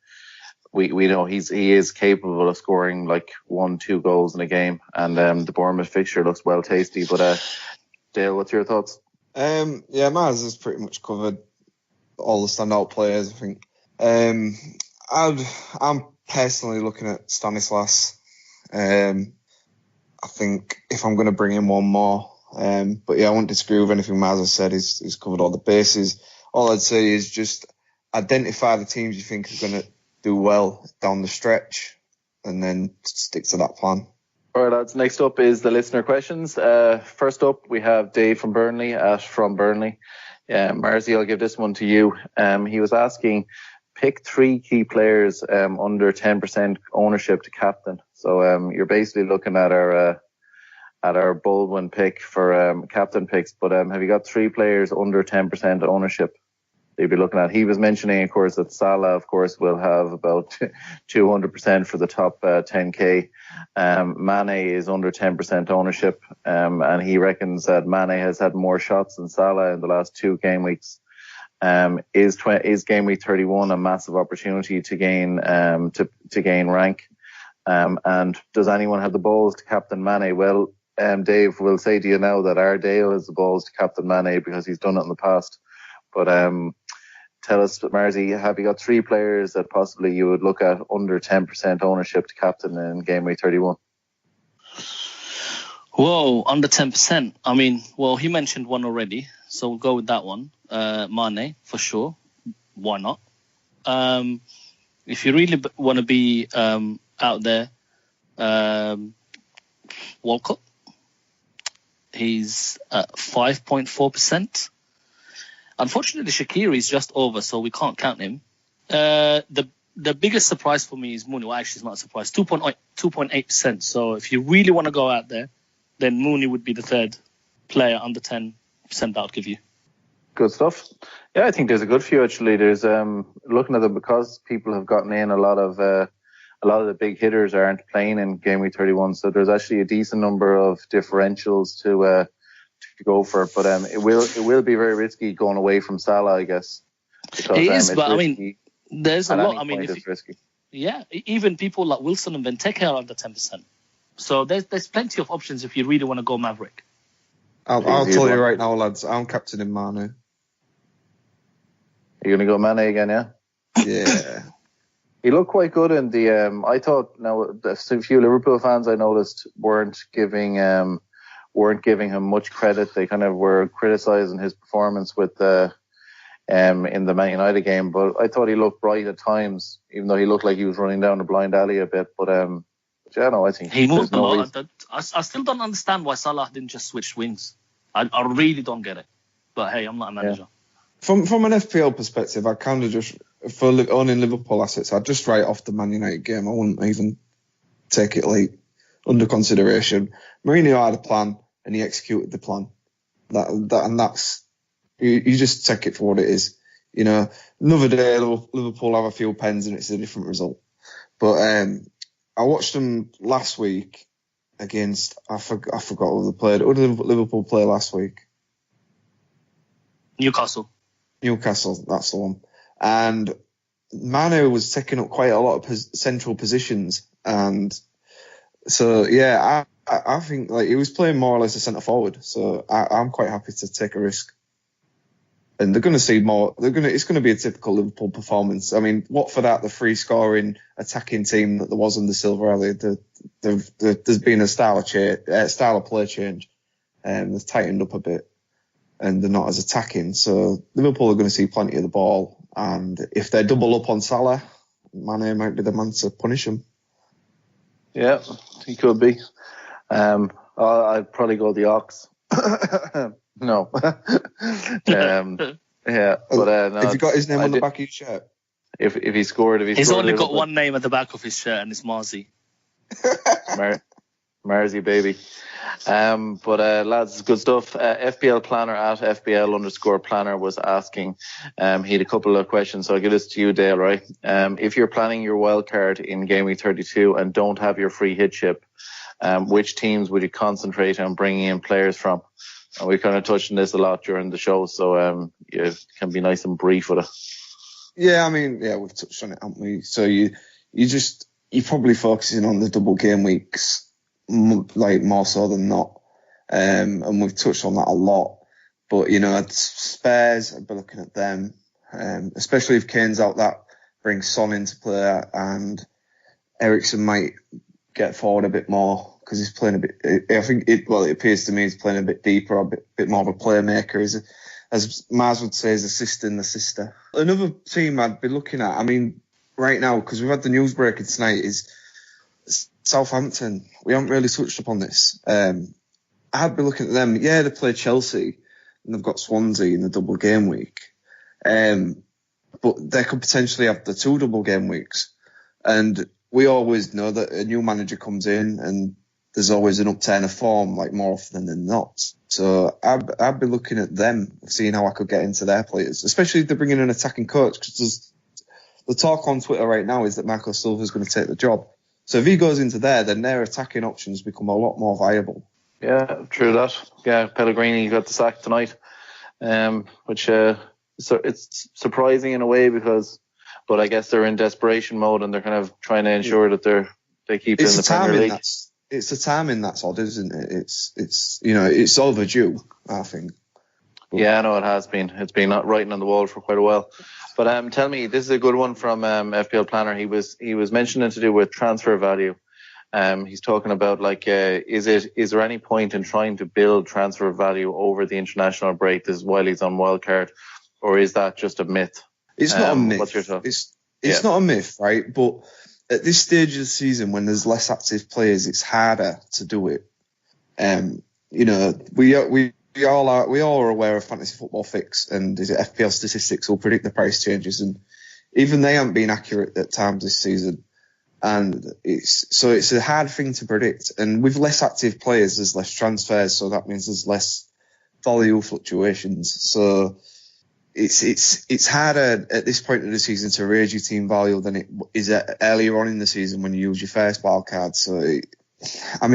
we know he is capable of scoring like 1-2 goals in a game. And the Bournemouth fixture looks well tasty. But Dale, what's your thoughts? Yeah, Marz has pretty much covered all the standout players, I think. I'm personally looking at Stanislas. I think if I'm going to bring in one more, but yeah, I won't disagree with anything Marz has said. He's covered all the bases. All I'd say is just identify the teams you think are going to do well down the stretch, and then stick to that plan. All right, lads. Next up is the listener questions. First up, we have Dave from Burnley from Burnley. Marzi, I'll give this one to you. He was asking, pick 3 key players under 10% ownership to captain. So you're basically looking at our Baldwin pick for captain picks. But have you got 3 players under 10% ownership? they'd be looking at. He was mentioning, of course, that Salah, of course, will have about 200% for the top 10K. Mane is under 10% ownership, and he reckons that Mane has had more shots than Salah in the last 2 game weeks. Is game week 31 a massive opportunity to gain to gain rank? And does anyone have the balls to captain Mane? Well, Dave will say to you now that our Dale has the balls to captain Mane because he's done it in the past. But tell us, Marzi, have you got 3 players that possibly you would look at under 10% ownership to captain in game week 31? Whoa, under 10%. I mean, well, he mentioned one already, so we'll go with that one. Mane, for sure. Why not? If you really want to be out there, Walcott. He's at 5.4%. Unfortunately, Shaqiri is just over, so we can't count him. The biggest surprise for me is Mooney. Well, actually, it's not a surprise. 2.8%. So if you really want to go out there, then Mooney would be the third player under 10% that I'd give you. Good stuff. Yeah, I think there's a good few actually. There's looking at them because people have gotten in a lot of the big hitters aren't playing in game week 31, so there's actually a decent number of differentials to go for. But it will be very risky going away from Salah, I guess. Because, it is, but risky. I mean, there's a lot. I mean, it's risky. Yeah, even people like Wilson and Benteke are under 10%. So there's plenty of options if you really want to go Maverick. I'll tell you right now, lads, I'm captaining Mane. You're going to go Mane again, yeah? Yeah. He looked quite good in the. I thought now a few Liverpool fans I noticed weren't giving him much credit. They kind of were criticising his performance with in the Man United game, but I thought he looked bright at times, even though he looked like he was running down a blind alley a bit. But yeah, no, I think he moved a lot. I still don't understand why Salah didn't just switch wings. I really don't get it. But hey, I'm not a manager. Yeah. From an FPL perspective, I kind of just, for owning Liverpool assets, I'd just write off the Man United game. I wouldn't even take it like under consideration. Mourinho had a plan and he executed the plan. That's you just take it for what it is. You know, another day Liverpool have a few pens and it's a different result. But I watched them last week against I forgot who they played. Who did Liverpool play last week? Newcastle, that's the one. And Mane was taking up quite a lot of central positions, and so yeah, I think like he was playing more or less a centre forward. So I'm quite happy to take a risk. And they're going to see more. It's going to be a typical Liverpool performance. I mean, what for that? The free scoring attacking team that there was in the Silver Alley. There's been a style of play change, and they've tightened up a bit. And they're not as attacking. So Liverpool are going to see plenty of the ball. And if they double up on Salah, Mane might be the man to punish him. Yeah, he could be. I'd probably go the Ox. No. Yeah, but no, have you got his name on the back of your shirt? If he scored, he's only got one name at the back of his shirt, and it's Marzi. Marzi, baby. But lads, good stuff. FPL Planner at FPL_planner was asking, he had a couple of questions, so I'll give this to you, Dale, right? If you're planning your wild card in game week 32 and don't have your free hit chip, which teams would you concentrate on bringing in players from? And we kind of touched on this a lot during the show, so you can be nice and brief with it. Yeah, I mean, yeah, we've touched on it, haven't we? So you're probably focusing on the double game weeks, like more so than not, and we've touched on that a lot. But you know, Spurs, I'd be looking at them, especially if Kane's out. That brings Son into play, and Eriksen might get forward a bit more because he's playing a bit. I think it appears to me he's playing a bit deeper, a bit more of a playmaker. As Marz would say, is assisting the sister. Another team I'd be looking at. I mean, right now because we've had the news breaking tonight is Southampton. We haven't really touched upon this. I'd be looking at them. Yeah, they play Chelsea and they've got Swansea in the double game week. But they could potentially have the 2 double game weeks. And we always know that a new manager comes in and there's always an upturn of form, like more often than not. So I'd be looking at them, seeing how I could get into their players, especially if they're bringing an attacking coach, because the talk on Twitter right now is that Marco Silva's going to take the job. So if he goes into there, then their attacking options become a lot more viable. Yeah, true that. Yeah, Pellegrini got the sack tonight, which so it's surprising in a way but I guess they're in desperation mode and they're kind of trying to ensure that they keep it in the Premier League. It's the timing that's odd, isn't it? It's overdue, I think. Yeah, I know it has been. It's been not writing on the wall for quite a while. But tell me, this is a good one from FPL Planner. He was mentioning to do with transfer value. He's talking about is there any point in trying to build transfer value over the international break? This is while he's on wildcard, or is that just a myth? It's not a myth. What's your thought? It's not a myth, right? But at this stage of the season, when there's less active players, it's harder to do it. We all are aware of Fantasy Football Fix and is it FPL Statistics will predict the price changes, and even they haven't been accurate at times this season. And it's a hard thing to predict. And with less active players, there's less transfers, so that means there's less value fluctuations. So it's harder at this point of the season to raise your team value than it is earlier on in the season when you use your first wild card. So, I'm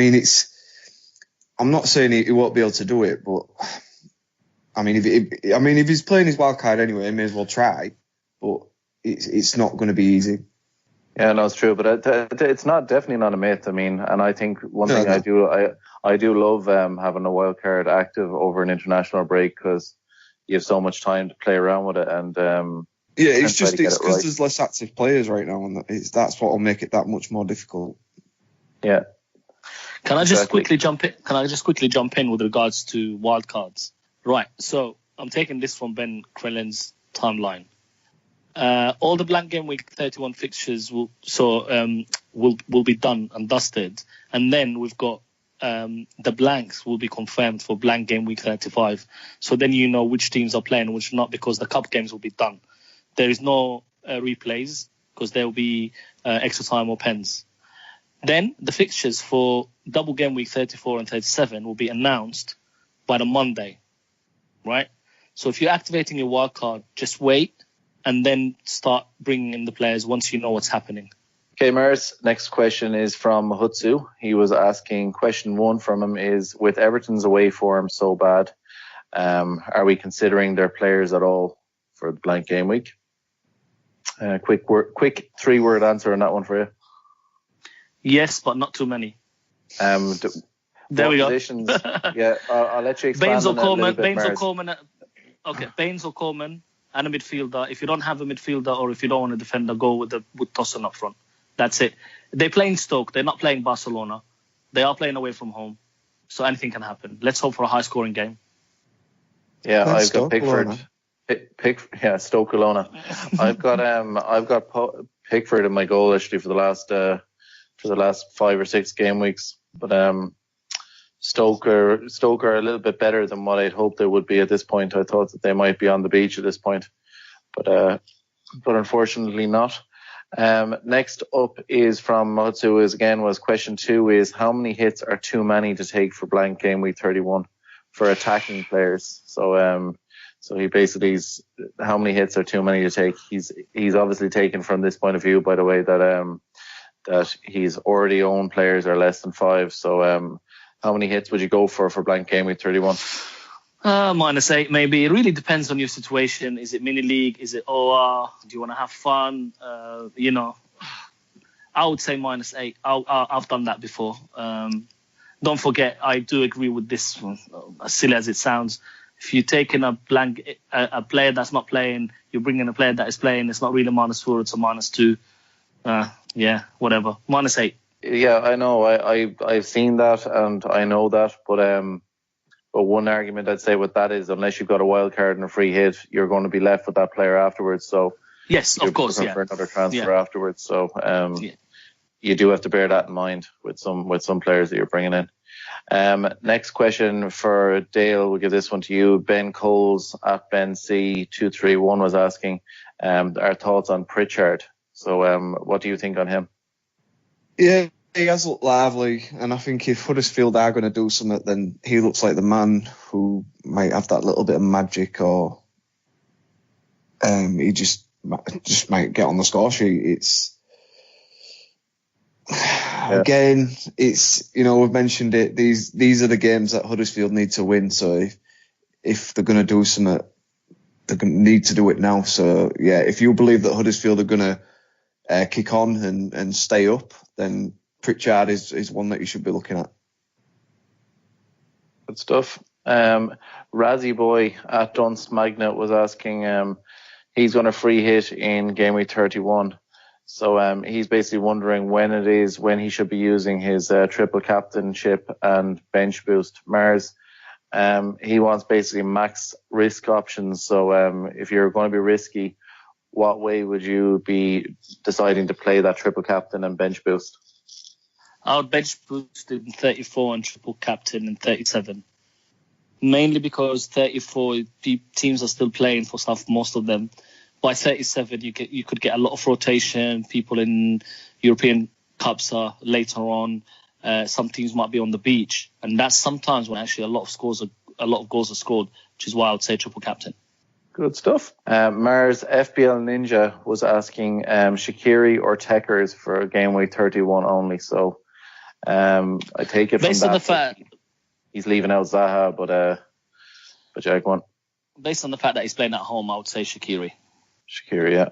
not saying he won't be able to do it, but if he's playing his wild card anyway, he may as well try. But it's not going to be easy. Yeah, no, it's true, but it's definitely not a myth. I mean, and I think one thing I do love having a wild card active over an international break because you have so much time to play around with it. And it's because there's less active players right now, and that's what will make it that much more difficult. Yeah. Can I just quickly jump in with regards to wildcards? Right. So I'm taking this from Ben Krellen's timeline. All the blank game week 31 fixtures will be done and dusted, and then we've got the blanks will be confirmed for blank game week 35. So then you know which teams are playing and which not, because the cup games will be done. There is no replays because there will be extra time or pens. Then the fixtures for double game week 34 and 37 will be announced by the Monday, right? So if you're activating your wild card, just wait and then start bringing in the players once you know what's happening. Okay, Marz, next question is from Hutsu. He was asking, question one from him is, with Everton's away form so bad, are we considering their players at all for the blank game week? Quick 3-word answer on that one for you. Yes, but not too many. There we go. Yeah, I'll let you expand on that a little bit, Marz. Baines or Coleman and a midfielder. If you don't have a midfielder or if you don't want a defender, go with Tosun up front. That's it. They're playing Stoke. They're not playing Barcelona. They are playing away from home. So anything can happen. Let's hope for a high-scoring game. Yeah, I've got Pickford. Stoke Alona. I've got Pickford in my goal actually for the last 5 or 6 game weeks. But Stoke are a little bit better than what I'd hoped they would be at this point. I thought that they might be on the beach at this point, but unfortunately not. Next up is from Motsu. Was question 2 is, how many hits are too many to take for blank game week 31 for attacking players? So he basically how many hits are too many to take? He's obviously taken from this point of view, by the way, that he's already owned players are less than 5. So how many hits would you go for blank game week 31? -8 maybe. It really depends on your situation. Is it mini league? Is it OR? Do you want to have fun? I would say -8. I've done that before. Don't forget, I do agree with this one, as silly as it sounds. If you're taking a player that's not playing, you're bringing a player that is playing, it's not really -4, it's a -2. Yeah, whatever. -8. Yeah, I know. I've seen that and I know that, but one argument I'd say with that is, unless you've got a wild card and a free hit, you're going to be left with that player afterwards. So yes, of course, yeah. For another transfer afterwards. So you do have to bear that in mind with some players that you're bringing in. Next question for Dale. We'll give this one to you. Ben Coles at BenC231 was asking our thoughts on Pritchard. So what do you think on him? Yeah, he has looked lively, and I think if Huddersfield are going to do something, then he looks like the man who might have that little bit of magic, or he just might get on the score sheet. It's again, it's we've mentioned it. These are the games that Huddersfield need to win. So if they're going to do something, they're going to need to do it now. So yeah, if you believe that Huddersfield are going to kick on and stay up, then Pritchard is one that you should be looking at. Good stuff. Razzie Boy at Dunst Magnet was asking, he's going to free hit in game week 31. So he's basically wondering when he should be using his triple captainship and bench boost. Marz, he wants basically max risk options. So if you're going to be risky, what way would you be deciding to play that triple captain and bench boost? I would bench boost in 34 and triple captain in 37. Mainly because 34 teams are still playing for stuff, most of them. By 37, you could get a lot of rotation. People in European Cups are later on. Some teams might be on the beach, and that's sometimes when actually a lot of goals are scored, which is why I would say triple captain. Good stuff. Marz FBL Ninja was asking Shaqiri or Tekers for game week 31 only. So I take it based from on that the fact he's leaving out Zaha, but yeah, go on. Based on the fact that he's playing at home, I would say Shaqiri. Shaqiri, yeah.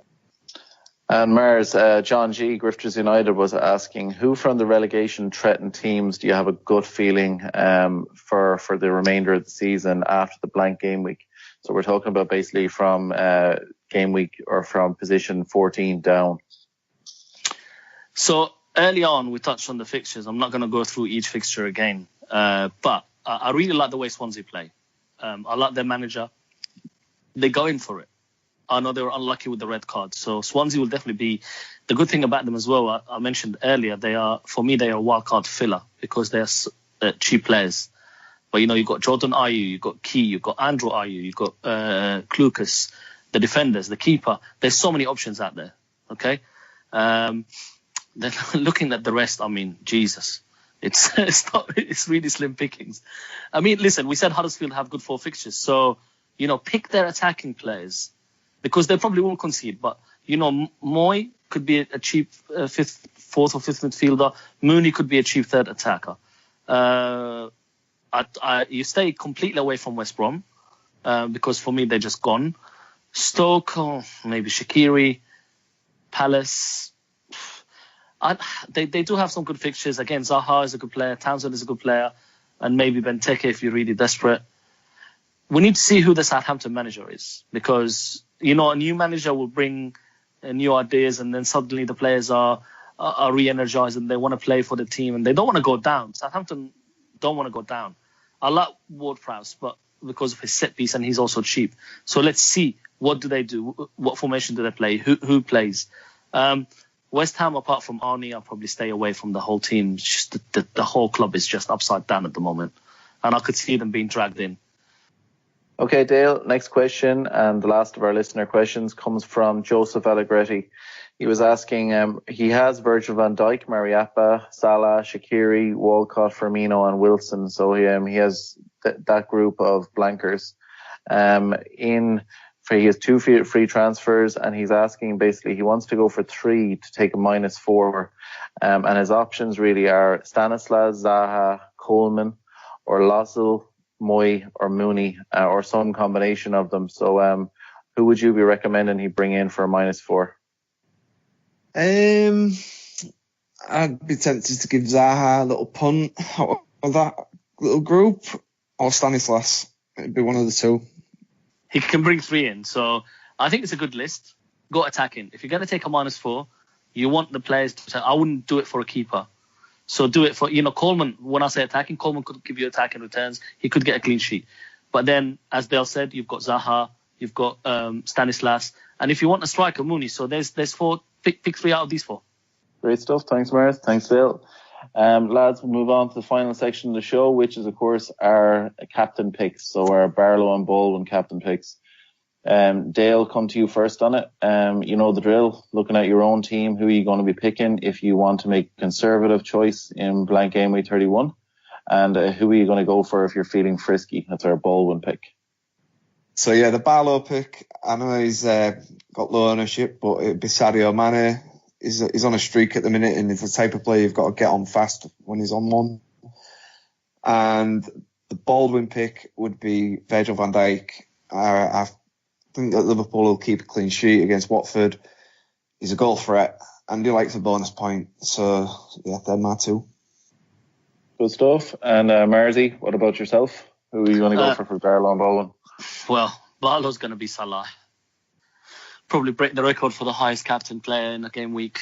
And Marz, John G, Grifters United was asking, who from the relegation threatened teams do you have a gut feeling for the remainder of the season after the blank game week? So we're talking about basically from game week or from position 14 down. So early on, we touched on the fixtures. I'm not going to go through each fixture again, but I really like the way Swansea play. I like their manager. They go in for it. I know they were unlucky with the red card. So Swansea will definitely be... The good thing about them as well, I mentioned earlier, they are a wild card filler because they are cheap players. But, you've got Jordan Ayew, you've got Key, you've got Andrew Ayew, you've got Klukas, the defenders, the keeper. There's so many options out there, okay? Then looking at the rest, I mean, Jesus. It's really slim pickings. I mean, listen, we said Huddersfield have good 4 fixtures. So, pick their attacking players. Because they probably won't concede, but Moy could be a cheap fourth or fifth midfielder. Mooney could be a cheap third attacker. You stay completely away from West Brom because for me they're just gone. Stoke, maybe Shaqiri, Palace. They do have some good fixtures. Again, Zaha is a good player, Townsend is a good player, and maybe Benteke if you're really desperate. We need to see who the Southampton manager is because, a new manager will bring new ideas and then suddenly the players are re-energized and they want to play for the team and they don't want to go down. Southampton don't want to go down. I like Ward-Prowse, but because of his set piece and he's also cheap. So let's see, what do they do? What formation do they play? Who plays? West Ham, apart from Arnie, I'll probably stay away from the whole team. It's just the whole club is just upside down at the moment. And I could see them being dragged in. Okay, Dale, next question, and the last of our listener questions comes from Joseph Allegretti. He was asking, he has Virgil van Dijk, Mariappa, Salah, Shaqiri, Walcott, Firmino, and Wilson. So he has that group of blankers. He has 2 free transfers, and he's asking basically he wants to go for 3 to take a -4. And his options really are Stanislas, Zaha, Coleman, or Laszlo, Moy, or Mooney, or some combination of them. So who would you be recommending he bring in for a -4? I'd be tempted to give Zaha a little punt out of that little group, or Stanislas. It'd be one of the two. He can bring 3 in. So I think it's a good list. Go attacking. If you're going to take a -4, you want the players to... I wouldn't do it for a keeper. So do it for, Coleman. When I say attacking, Coleman could give you attacking returns. He could get a clean sheet. But then, as Dale said, you've got Zaha, you've got Stanislas. And if you want a striker, Mooney. So there's 4. Pick 3 out of these 4. Great stuff. Thanks, Marz. Thanks, Dale. Lads, we'll move on to the final section of the show, which is, of course, our captain picks. So our Barlow and Baldwin captain picks. Dale, come to you first on it. You know the drill. Looking at your own team, who are you going to be picking if you want to make a conservative choice in blank game week 31? And who are you going to go for if you're feeling frisky? That's our Baldwin pick. So yeah, the Barlow pick, I know he's got low ownership, but it'd be Sadio Mane. He's on a streak at the minute, and he's the type of player you've got to get on fast when he's on one. And the Baldwin pick would be Virgil van Dijk. I think that Liverpool will keep a clean sheet against Watford. He's a goal threat, and he likes a bonus point. So yeah, they're my two. Good stuff. And Marzi, what about yourself? Who are you going to go for Barlow and Baldwin? Well, Barlow's going to be Salah. Probably break the record for the highest captain player in a game week.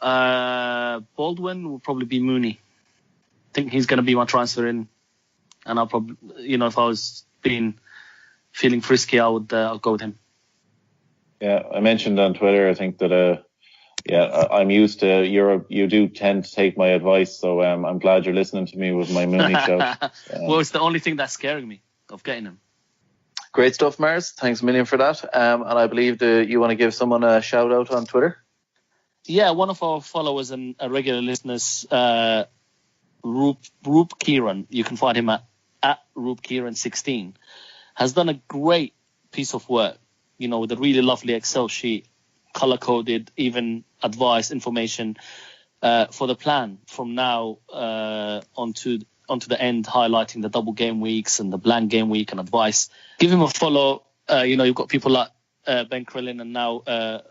Baldwin will probably be Mooney. I think he's going to be my transfer in. And I'll probably, if I was feeling frisky, I'll go with him. Yeah, I mentioned on Twitter, I think that, I'm used to you do tend to take my advice. So I'm glad you're listening to me with my Mooney shout. Well, it's the only thing that's scaring me of getting him. Great stuff, Marz. Thanks a million for that. And I believe you want to give someone a shout out on Twitter. Yeah, one of our followers and regular listeners, Roop Kieran, you can find him at Roop Kieran 16, has done a great piece of work, with a really lovely Excel sheet, color coded, even advice, information for the plan from now onto the end, highlighting the double game weeks and the blank game week and advice. Give him a follow. You've got people like Ben Krillin and now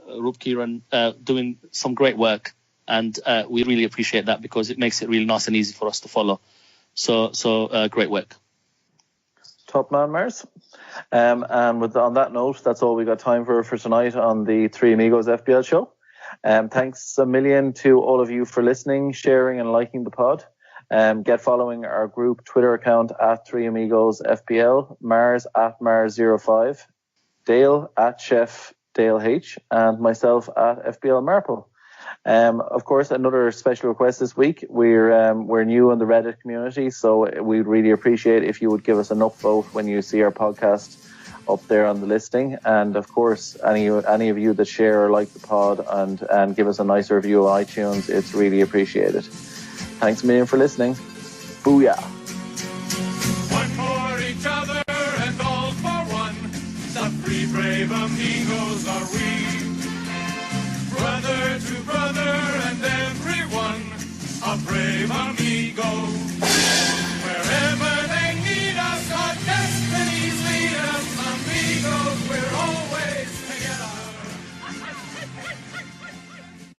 Roop Kieran doing some great work. And we really appreciate that because it makes it really nice and easy for us to follow. So great work. Top man, Marz. And on that note, that's all we got time for tonight on the Three Amigos FPL show. Thanks a million to all of you for listening, sharing and liking the pod. Get following our group Twitter account at 3 Amigos FPL, Marz at Marz05, Dale at Chef Dale H, and myself at FPL Marple. Of course, another special request this week. We're new in the Reddit community, so we'd really appreciate if you would give us an upvote when you see our podcast up there on the listing. And of course, any of you that share or like the pod and give us a nice review on iTunes, it's really appreciated. Thanks a million for listening. Booyah. One for each other and all for one. The three brave amigos are we. Brother to brother and everyone, a brave amigo.